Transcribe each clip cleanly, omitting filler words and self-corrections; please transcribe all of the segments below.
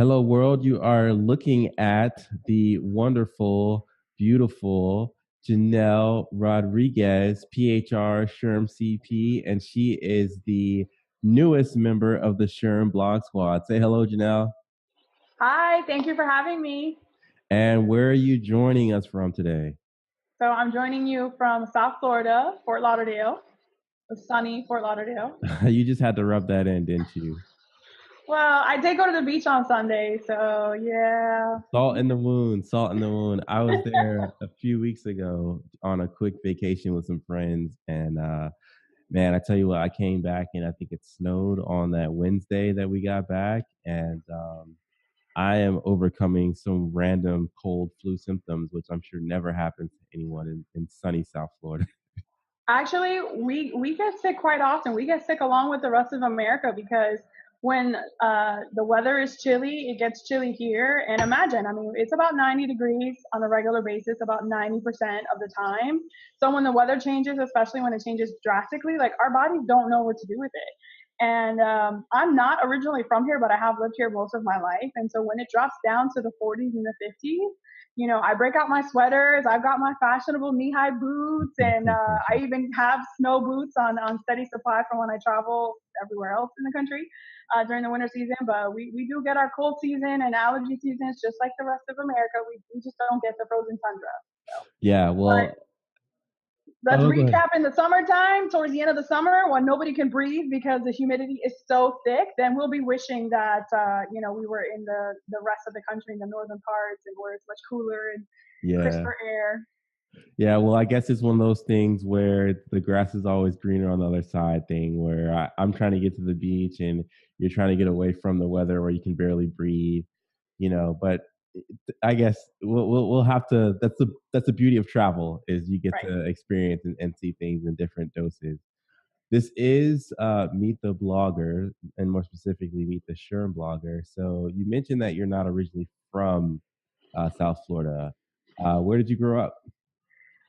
Hello, world. You are looking at the wonderful, beautiful Janelle Rodriguez, PHR SHRM CP, and she is the newest member of the SHRM Blog Squad. Say hello, Janelle. Hi, thank you for having me. And where are you joining us from today? So I'm joining you from South Florida, Fort Lauderdale, the sunny Fort Lauderdale. You just had to rub that in, didn't you? Well, I did go to the beach on Sunday, so yeah. Salt in the wound, salt in the wound. I was there a few weeks ago on a quick vacation with some friends, and man, I tell you what, I came back and I think it snowed on that Wednesday that we got back, and I am overcoming some random cold flu symptoms, which I'm sure never happens to anyone in sunny South Florida. Actually, we get sick quite often. We get sick along with the rest of America because when the weather is chilly, it gets chilly here. And imagine, I mean, it's about 90 degrees on a regular basis, about 90% of the time. So when the weather changes, especially when it changes drastically, like our bodies don't know what to do with it. And I'm not originally from here, but I have lived here most of my life. And so when it drops down to the 40s and the 50s, I break out my sweaters. I've got my fashionable knee-high boots, and I even have snow boots on steady supply for when I travel everywhere else in the country during the winter season. But we do get our cold season and allergy seasons just like the rest of America. We just don't get the frozen tundra. Yeah, But well, let's oh, go ahead. recap in the summertime, towards the end of the summer, when nobody can breathe because the humidity is so thick. Then we'll be wishing that we were in the rest of the country, in the northern parts, and where it's much cooler and Yeah. crisper air. Yeah, well, I guess it's one of those things where the grass is always greener on the other side thing, where I'm trying to get to the beach and you're trying to get away from the weather where you can barely breathe, but I guess we'll have to. That's the beauty of travel, is you get Right. to experience and see things in different doses. This is Meet the Blogger, and more specifically, Meet the SHRM Blogger. So you mentioned that you're not originally from South Florida. Where did you grow up?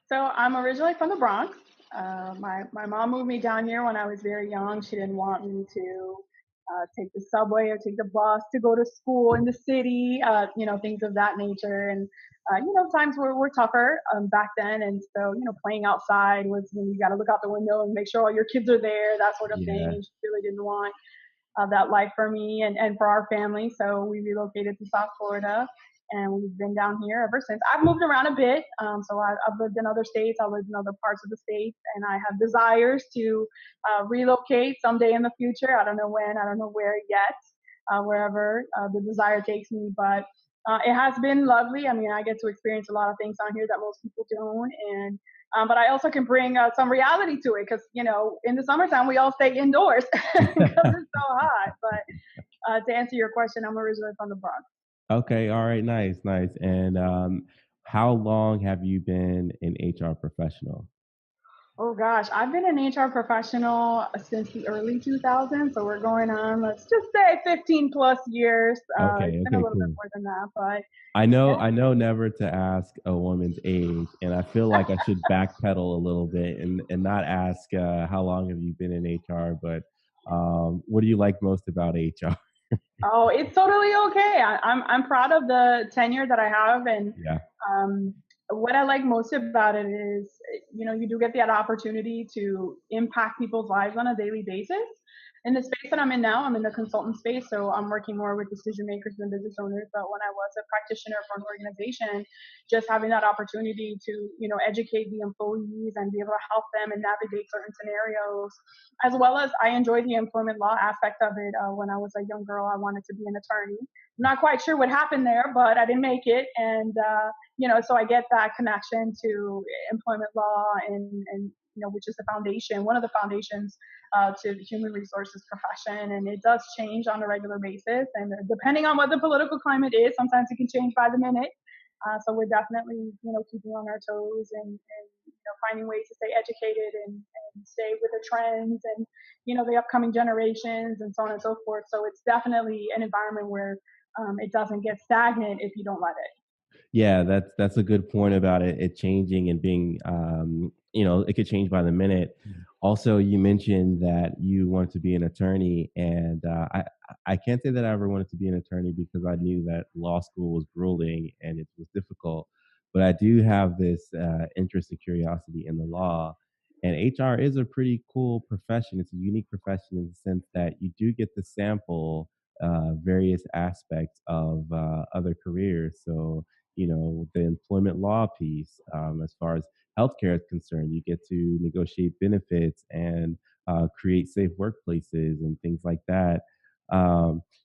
So I'm originally from the Bronx. My mom moved me down here when I was very young. She didn't want me to take the subway or take the bus to go to school in the city, things of that nature. And times were tougher back then, and so playing outside was when you got to look out the window and make sure all your kids are there, that sort of thing. Yeah. And she really didn't want that life for me and for our family. So we relocated to South Florida, and we've been down here ever since. I've moved around a bit. So I've lived in other states. I lived in other parts of the states, and I have desires to relocate someday in the future. I don't know when, I don't know where yet, wherever the desire takes me. But it has been lovely. I mean, I get to experience a lot of things on here that most people don't. And but I also can bring some reality to it because, in the summertime, we all stay indoors because it's so hot. But to answer your question, I'm originally from the Bronx. Okay. All right. Nice. Nice. And how long have you been an HR professional? Oh gosh, I've been an HR professional since the early 2000s. So we're going on, let's just say 15 plus years. It's Okay. been a Okay. little bit Cool. more than that, but I know. yeah. I know never to ask a woman's age, and I feel like I should backpedal a little bit and not ask how long have you been in HR, but what do you like most about HR? Oh, it's totally okay. I'm proud of the tenure that I have, and Yeah. um, what I like most about it is, you do get that opportunity to impact people's lives on a daily basis. In the space that I'm in now, I'm in the consultant space, so I'm working more with decision makers and business owners. But when I was a practitioner for an organization, just having that opportunity to, educate the employees and be able to help them and navigate certain scenarios, as well as I enjoy the employment law aspect of it. When I was a young girl, I wanted to be an attorney. I'm not quite sure what happened there, but I didn't make it, and so I get that connection to employment law and which is the foundation, one of the foundations to the human resources profession, and it does change on a regular basis. And depending on what the political climate is, sometimes it can change by the minute. So we're definitely, keeping on our toes and finding ways to stay educated and stay with the trends and, the upcoming generations and so on and so forth. So it's definitely an environment where it doesn't get stagnant if you don't let it. Yeah, that's a good point about it changing and being, it could change by the minute. Also, you mentioned that you want to be an attorney, and I can't say that I ever wanted to be an attorney because I knew that law school was grueling and it was difficult. But I do have this interest and curiosity in the law. And HR is a pretty cool profession. It's a unique profession in the sense that you do get to sample various aspects of other careers. So, the employment law piece, as far as healthcare is concerned, you get to negotiate benefits and create safe workplaces and things like that.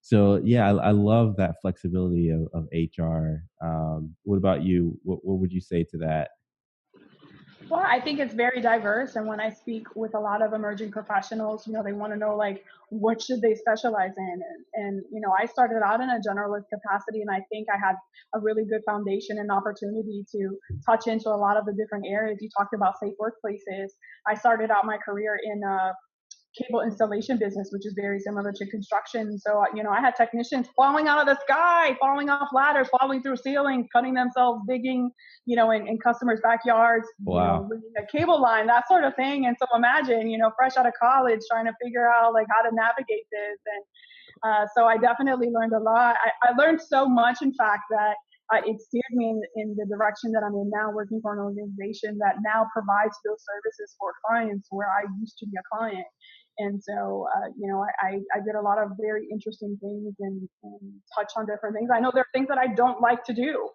So yeah, I love that flexibility of HR. What about you? What would you say to that? Well, I think it's very diverse. And when I speak with a lot of emerging professionals, they want to know like what should they specialize in. And I started out in a generalist capacity, and I think I had a really good foundation and opportunity to touch into a lot of the different areas. You talked about safe workplaces. I started out my career in cable installation business, which is very similar to construction. So, I had technicians falling out of the sky, falling off ladders, falling through ceilings, cutting themselves, digging, in customers' backyards, Wow. reading a cable line, that sort of thing. And so imagine, fresh out of college, trying to figure out like how to navigate this. And so I definitely learned a lot. I learned so much, in fact, that it steered me in the direction that I'm in now, working for an organization that now provides those services for clients where I used to be a client. And so, I did a lot of very interesting things and touch on different things. I know there are things that I don't like to do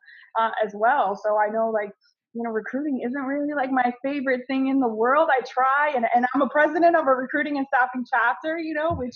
as well. So I know like, recruiting isn't really like my favorite thing in the world. I try, and I'm a president of a recruiting and staffing chapter, which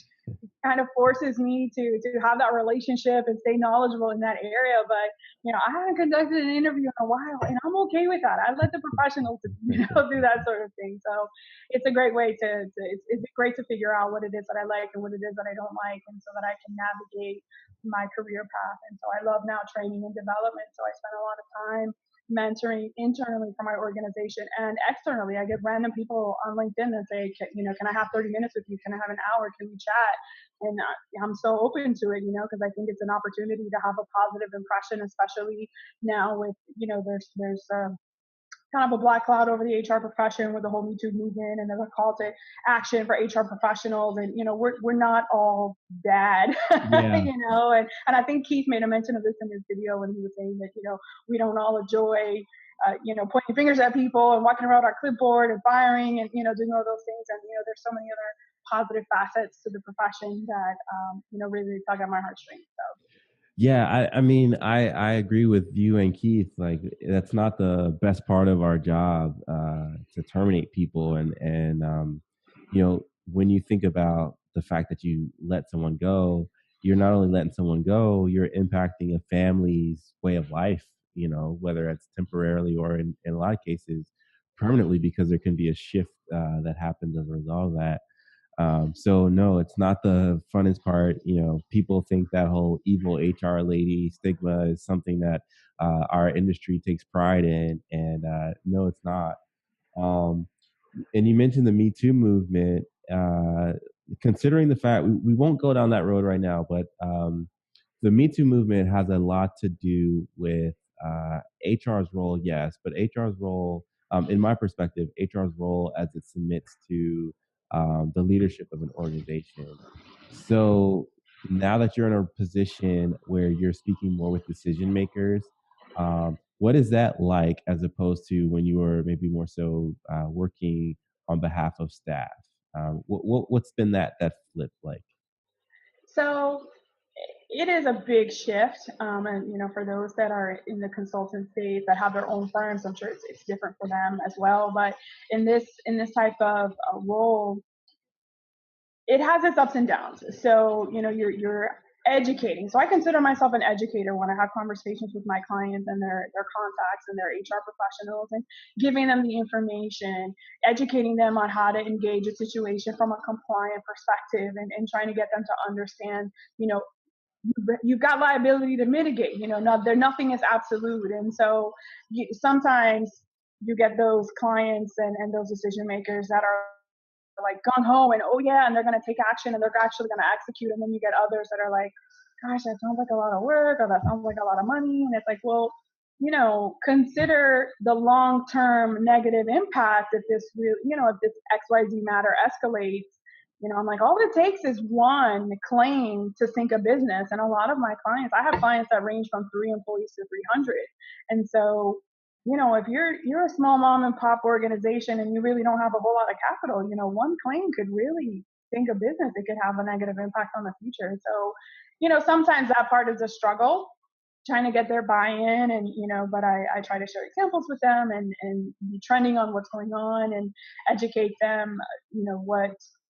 kind of forces me to have that relationship and stay knowledgeable in that area. But I haven't conducted an interview in a while, and I'm okay with that. I let the professionals do that sort of thing. So it's a great way it's great to figure out what it is that I like and what it is that I don't like, and so that I can navigate my career path. And so I love now training and development. So I spend a lot of time mentoring internally for my organization and externally. I get random people on LinkedIn that say, can I have 30 minutes with you? Can I have an hour? Can we chat? And I'm so open to it, because I think it's an opportunity to have a positive impression, especially now with, there's kind of a black cloud over the HR profession with the whole Me Too movement, and there's a call to action for HR professionals. And, we're not all bad, Yeah. and I think Keith made a mention of this in his video when he was saying that, we don't all enjoy, pointing fingers at people and walking around our clipboard and firing and, doing all those things. And, there's so many other positive facets to the profession that, really tug at my heartstrings. So. Yeah, I mean, I agree with you and Keith. Like, that's not the best part of our job, to terminate people, and when you think about the fact that you let someone go, you're not only letting someone go, you're impacting a family's way of life. Whether it's temporarily or in a lot of cases permanently, because there can be a shift that happens as a result of that. So no, it's not the funnest part. People think that whole evil HR lady stigma is something that our industry takes pride in, and no, it's not. Um, and you mentioned the Me Too movement. Considering the fact we won't go down that road right now, but the Me Too movement has a lot to do with HR's role, yes, but HR's role, in my perspective, HR's role as it submits to the leadership of an organization. So now that you're in a position where you're speaking more with decision makers, what is that like as opposed to when you were maybe more so working on behalf of staff? What's been that flip like? So it is a big shift, and for those that are in the consultant space that have their own firms, I'm sure it's different for them as well. But in this type of role, it has its ups and downs. So you're educating. So I consider myself an educator when I have conversations with my clients and their contacts and their HR professionals, and giving them the information, educating them on how to engage a situation from a compliant perspective, and trying to get them to understand, you've got liability to mitigate. Nothing is absolute. And so sometimes you get those clients and those decision makers that are like gung ho and oh yeah, and they're going to take action and they're actually going to execute. And then you get others that are like, gosh, that sounds like a lot of work, or that sounds like a lot of money. And it's like, well, consider the long term negative impact if this XYZ matter escalates. I'm like, all it takes is one claim to sink a business. And a lot of my clients, I have clients that range from 3 employees to 300. And so, if you're a small mom and pop organization and you really don't have a whole lot of capital, one claim could really sink a business. It could have a negative impact on the future. So, sometimes that part is a struggle, trying to get their buy-in, and but I try to share examples with them, and be trending on what's going on, and educate them, what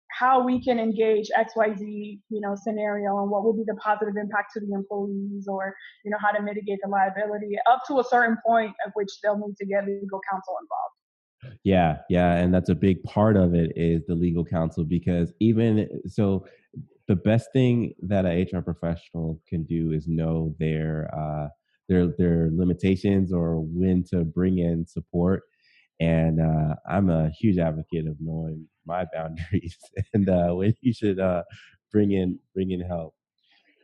how we can engage XYZ, scenario, and what will be the positive impact to the employees, or how to mitigate the liability up to a certain point at which they'll need to get legal counsel involved. Yeah, yeah, and that's a big part of it is the legal counsel, because even so, the best thing that a HR professional can do is know their limitations or when to bring in support. And I'm a huge advocate of knowing my boundaries and when you should bring in help.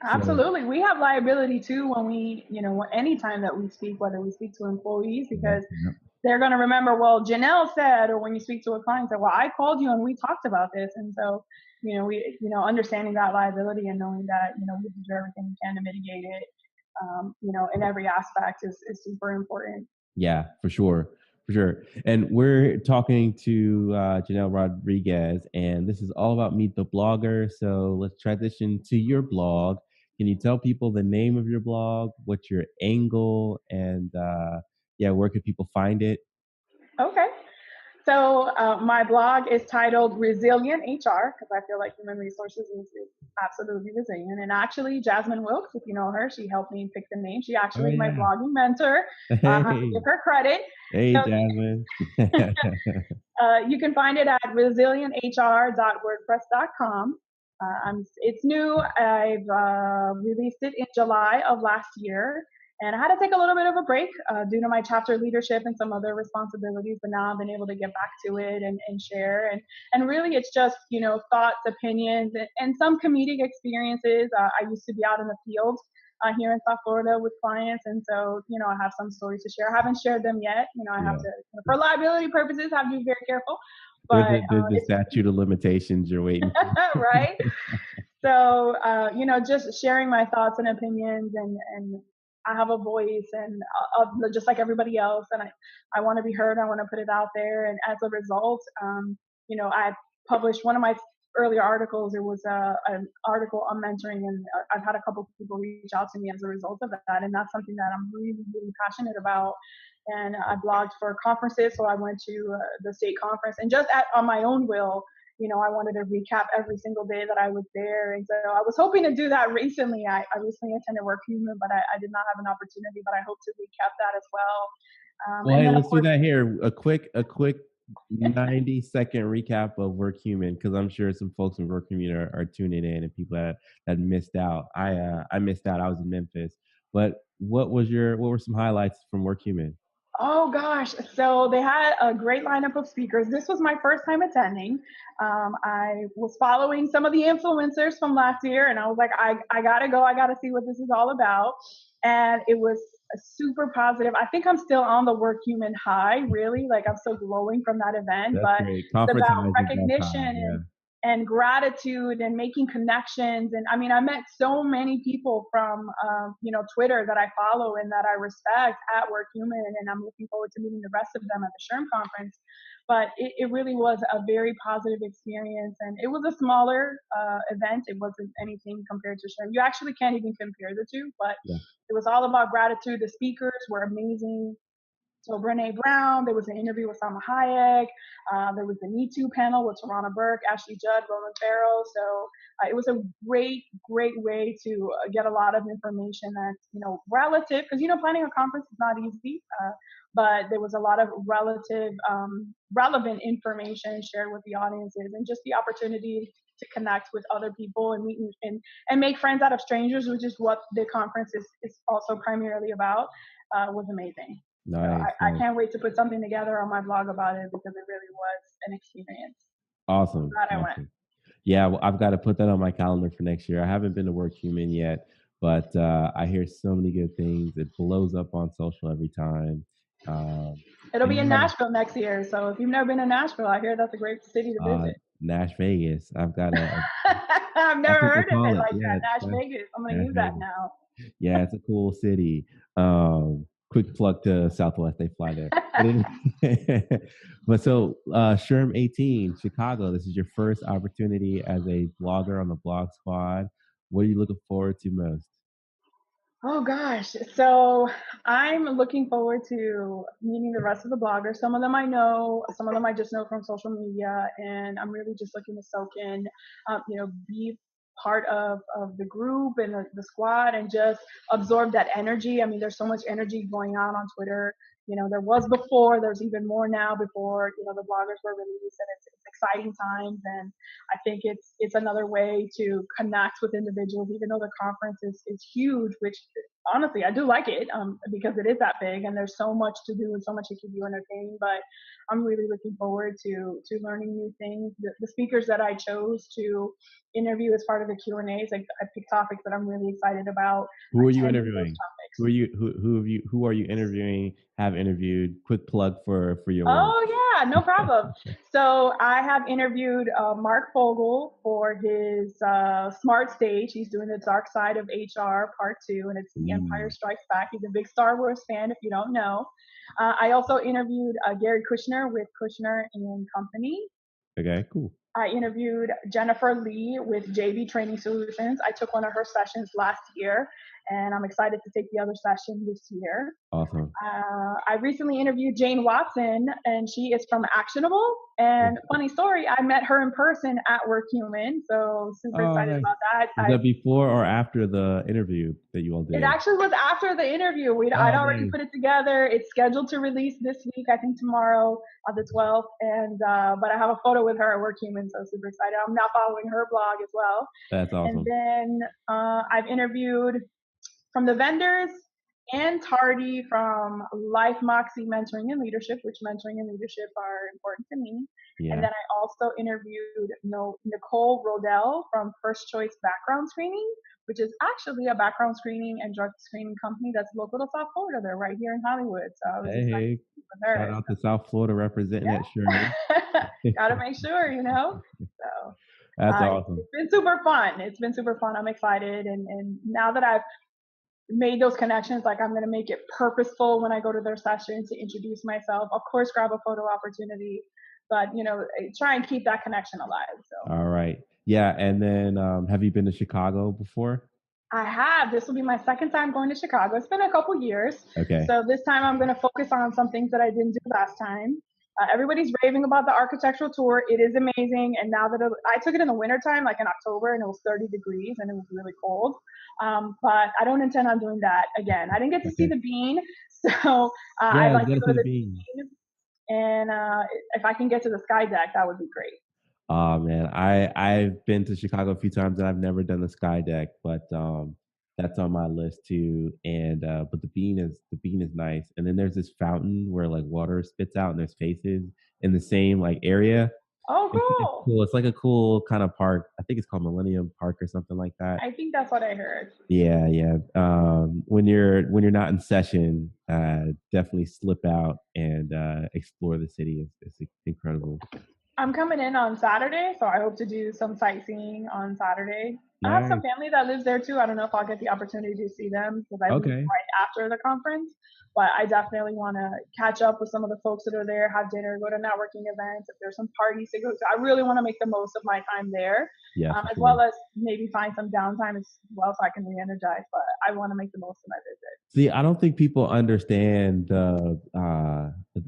So Absolutely. We have liability too when anytime that we speak, whether we speak to employees, yeah, because yeah, they're going to remember, well, Janelle said, or when you speak to a client, say, well, I called you and we talked about this. And so, understanding that liability and knowing that, we can do everything we can to mitigate it, in every aspect is super important. yeah, for sure, for sure. And we're talking to Janelle Rodriguez, and this is all about Meet the Blogger. So let's transition to your blog. Can you tell people the name of your blog, what's your angle, and yeah, where could people find it? Okay. So my blog is titled Resilient HR, because I feel like human resources is absolutely resilient. And actually, Jasmine Wilkes, if you know her, she helped me pick the name. She Oh actually my yeah. blogging mentor. I have to Hey, give her credit. hey, So Jasmine. you can find it at resilienthr.wordpress.com. It's new. I've released it in July of last year, and I had to take a little bit of a break due to my chapter leadership and some other responsibilities. But now I've been able to get back to it, and share. And really, it's just thoughts, opinions, and some comedic experiences. I used to be out in the field here in South Florida with clients. And so, I have some stories to share. I haven't shared them yet. I have Yeah. to, for liability purposes, I have to be very careful. There's But the statute of limitations you're waiting for. right. So, just sharing my thoughts and opinions, and I have a voice, and just like everybody else, and I want to be heard. I want to put it out there. And as a result, I published one of my earlier articles. It was an article on mentoring, and I've had a couple of people reach out to me as a result of that. And that's something that I'm really, really passionate about. And I blogged for conferences, so I went to the state conference, and just on my own will, I wanted to recap every single day that I was there. And so I was hoping to do that recently. I recently attended Work Human, but I did not have an opportunity, but I hope to recap that as well. Well, And hey, then, of let's do course, that here. A quick 90-second recap of Work Human, because I'm sure some folks in Work Human are tuning in, and people that missed out. I missed out. I was in Memphis. But what were some highlights from Work Human? oh gosh, so they had a great lineup of speakers. This was my first time attending. I was following some of the influencers from last year, and I was like, I gotta go. I gotta see what this is all about. And it was a super positive. I think I'm still on the Work Human high, really. Like, I'm still glowing from that event, That's but great. it's Conference about highs is best recognition high. Yeah. and gratitude and making connections. And I mean, I met so many people from Twitter that I follow and that I respect at Work Human, and I'm looking forward to meeting the rest of them at the SHRM conference. But it really was a very positive experience, and it was a smaller event. It wasn't anything compared to SHRM. You actually can't even compare the two, but Yeah. it was all about gratitude. The speakers were amazing. So Brene Brown, there was an interview with Salma Hayek. There was the Me Too panel with Tarana Burke, Ashley Judd, Roman Farrow. So it was a great, great way to get a lot of information that's, relative, because, planning a conference is not easy. But there was a lot of relevant information shared with the audiences, and just the opportunity to connect with other people and meet and make friends out of strangers, which is what the conference is also primarily about, was amazing. So Nice, I nice. can't wait to put something together on my blog about it, because it really was an experience. I'm Awesome. glad I went. Awesome. Yeah, well, I've got to put that on my calendar for next year. I haven't been to Work Human yet, but I hear so many good things. It blows up on social every time. Um, It'll and be you in have Nashville next year. So if you've never been to Nashville, I hear that's a great city to uh, visit. Nash Vegas. I've got a I've never that's what they heard of call it it. like Yeah, that. it's Nash Vegas. I'm gonna Nash use that Vegas. now. Yeah, it's a cool city. Quick plug to Southwest, they fly there. But but so SHRM 18, Chicago, this is your first opportunity as a blogger on the Blog Squad. What are you looking forward to most? Oh gosh. So I'm looking forward to meeting the rest of the bloggers. Some of them I know, some of them I just know from social media, and I'm really just looking to soak in, be part of the group and the squad and just absorb that energy. I mean, there's so much energy going on Twitter. There was before, there's even more now before, the bloggers were released, and it's exciting times. And I think it's another way to connect with individuals, even though the conference is huge, which honestly I do like it, because it is that big and there's so much to do and so much to keep you entertained. But I'm really looking forward to learning new things. The speakers that I chose to interview as part of the Q&As, like I picked topics that I'm really excited about Who are you attending those interviewing? topics. Who are you interviewing? Have interviewed? Quick plug for your work. Oh yeah, no problem. So I have interviewed Mark Fogel for his Smart Stage. He's doing the Dark Side of HR Part 2, and it's The Empire Ooh, Strikes Back. He's a big Star Wars fan, if you don't know. I also interviewed Gary Kushner with Kushner and Company. okay, cool, I interviewed Jennifer Lee with JV Training Solutions. I took one of her sessions last year, and I'm excited to take the other session this year. awesome. I recently interviewed Jane Watson, and she is from Actionable. And funny story, I met her in person at WorkHuman, so super Oh, excited nice. about that. Was that before or after the interview that you all It did? actually was after the interview. I'd Oh, already nice. put it together. It's scheduled to release this week, I think tomorrow, the 12th. And but I have a photo with her at WorkHuman, so super excited. I'm now following her blog as well. That's And awesome. then I've interviewed from the vendors and Tardy from Life Moxie Mentoring and Leadership, which mentoring and leadership are important to me. And Yeah. then I also interviewed Nicole Rodell from First Choice Background Screening, which is actually a background screening and drug screening company that's local to South Florida. They're right here in Hollywood. So I was Hey, excited hey. to meet with her. Shout out to South Florida representing that SHRM. Yeah. Gotta make sure. So That's awesome. it's been super fun. It's been super fun. I'm excited. And now that I've made those connections, like I'm going to make it purposeful when I go to their sessions to introduce myself. Of course, grab a photo opportunity, but try and keep that connection alive. So All right. Yeah. And then have you been to Chicago before? I have. This will be my second time going to Chicago. It's been a couple years. Okay. So this time I'm going to focus on some things that I didn't do last time. Everybody's raving about the architectural tour. It is amazing. And now that I took it in the wintertime, like in October, and it was 30 degrees and it was really cold. But I don't intend on doing that again. I didn't get to see Okay. the bean. So I'd Yeah, like you to gotta go see to the the bean. bean. And if I can get to the sky deck, that would be great. Oh man, I've been to Chicago a few times and I've never done the sky deck, but that's on my list too. And but the bean is nice. And then there's this fountain where like water spits out and there's faces in the same like area. Oh, It's cool. cool. It's like a cool kind of park. I think it's called Millennium Park or something like that. I think that's what I heard. Yeah, yeah. When you're not in session, definitely slip out and explore the city. It's incredible. I'm coming in on Saturday, so I hope to do some sightseeing on Saturday. I have some Nice. family that lives there too. I don't know if I'll get the opportunity to see them because I leave Okay. right after the conference, but I definitely want to catch up with some of the folks that are there, have dinner, go to networking events. If there's some parties to go to, I really want to make the most of my time there, Yeah, for as sure. well as maybe find some downtime as well so I can re-energize. But I want to make the most of my visit. See, I don't think people understand the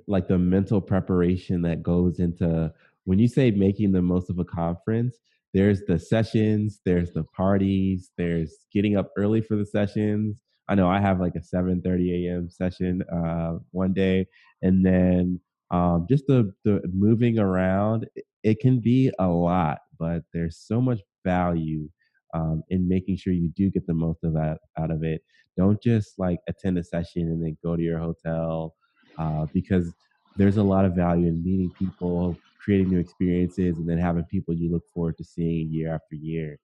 like the mental preparation that goes into when you say making the most of a conference. There's the sessions, there's the parties, there's getting up early for the sessions. I know I have like a 7:30 a.m. session one day, and then just the moving around. It can be a lot, but there's so much value in making sure you do get the most of that out of it. Don't just like attend a session and then go to your hotel because there's a lot of value in meeting people, creating new experiences, and then having people you look forward to seeing year after year.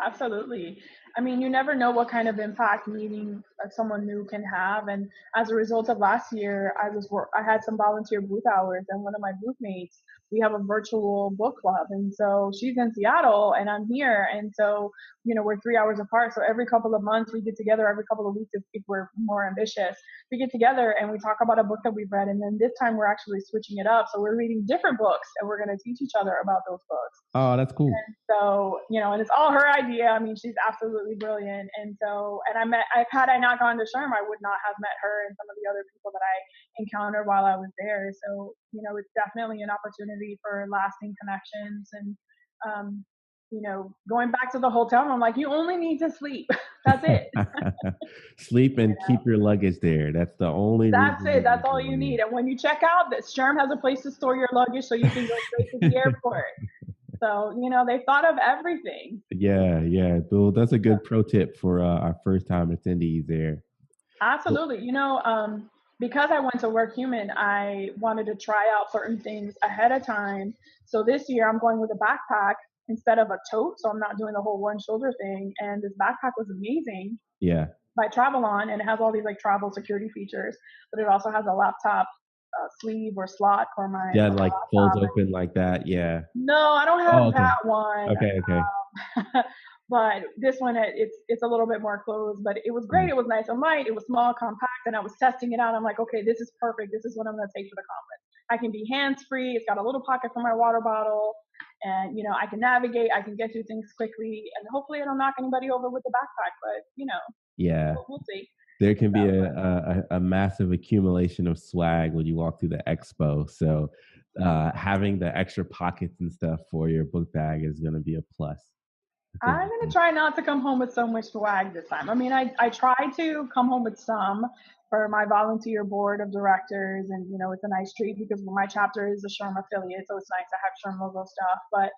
Absolutely. I mean, you never know what kind of impact meeting someone new can have. And as a result of last year, I had some volunteer booth hours, and one of my booth mates we have a virtual book club. And so she's in Seattle and I'm here. And so, we're 3 hours apart. So every couple of months we get together, every couple of weeks if we're more ambitious, we get together and we talk about a book that we've read. And then this time we're actually switching it up. So we're reading different books and we're going to teach each other about those books. Oh, that's cool. And so, and it's all her idea. I mean, she's absolutely brilliant. And so, and had I not gone to SHRM, I would not have met her and some of the other people that I encountered while I was there. So, it's definitely an opportunity for lasting connections. And, going back to the hotel room, like, you only need to sleep. That's it. Sleep and keep your luggage there. That's the only That's it. That's all you need. And when you check out, that SHRM has a place to store your luggage so you can go straight to the airport. So, they thought of everything. Yeah. Well, that's a good pro tip for our first time attendees there. Absolutely. Because I went to Work Human, I wanted to try out certain things ahead of time. So this year I'm going with a backpack instead of a tote. So I'm not doing the whole one shoulder thing. And this backpack was amazing. Yeah. By Travel On, and it has all these like travel security features, but it also has a laptop sleeve or slot for my like folds open like that. Yeah. No, I don't have that one. Okay. But this one, it's a little bit more closed, but it was great. It was nice and light. It was small, compact, and I was testing it out. I'm like, okay, this is perfect. This is what I'm going to take for the conference. I can be hands-free. It's got a little pocket for my water bottle, and I can navigate. I can get through things quickly, and hopefully I don't knock anybody over with the backpack. But yeah, we'll see. There can be a massive accumulation of swag when you walk through the expo. So having the extra pockets and stuff for your book bag is going to be a plus. I'm going to try not to come home with so much swag this time. I mean, I try to come home with some for my volunteer board of directors. And, it's a nice treat because my chapter is a SHRM affiliate. So it's nice to have SHRM logo stuff. But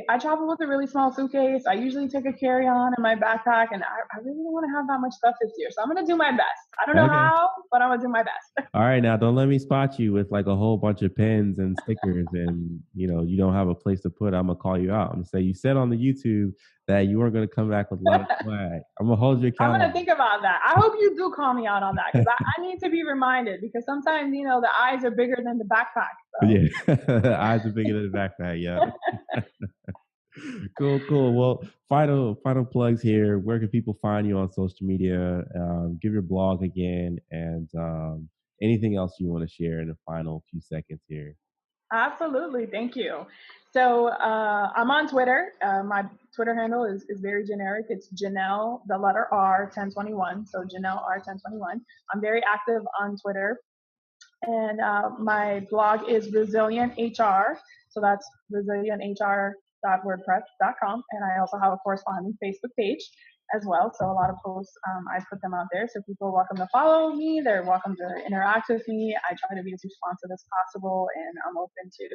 I travel with a really small suitcase. I usually take a carry-on in my backpack, and I really don't want to have that much stuff this year. So I'm going to do my best. I don't know how, but I'm going to do my best. All right, now don't let me spot you with like a whole bunch of pens and stickers and, you don't have a place to put. I'm going to call you out. I'm going to say, you said on the YouTube that you weren't going to come back with a lot of swag. I'm going to hold you accountable. I'm going to think about that. I hope you do call me out on that because I need to be reminded because sometimes, the eyes are bigger than the backpack. So. Yeah, the eyes are bigger than the backpack, yeah. Cool. Well, final plugs here. Where can people find you on social media? Give your blog again and anything else you want to share in the final few seconds here. Absolutely. Thank you. So I'm on Twitter. My Twitter handle is very generic. It's Janelle, the letter R, 1021. So Janelle R 1021. I'm very active on Twitter. And my blog is Resilient HR. So that's resilienthr.wordpress.com. And I also have a corresponding Facebook page as well. So a lot of posts, I put them out there. So people are welcome to follow me. They're welcome to interact with me. I try to be as responsive as possible, and I'm open to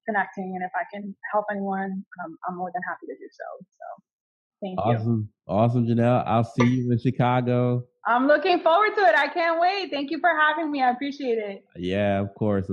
connecting. And if I can help anyone, I'm more than happy to do so. So thank you. Awesome, Janelle. I'll see you in Chicago. I'm looking forward to it. I can't wait. Thank you for having me. I appreciate it. Yeah, of course.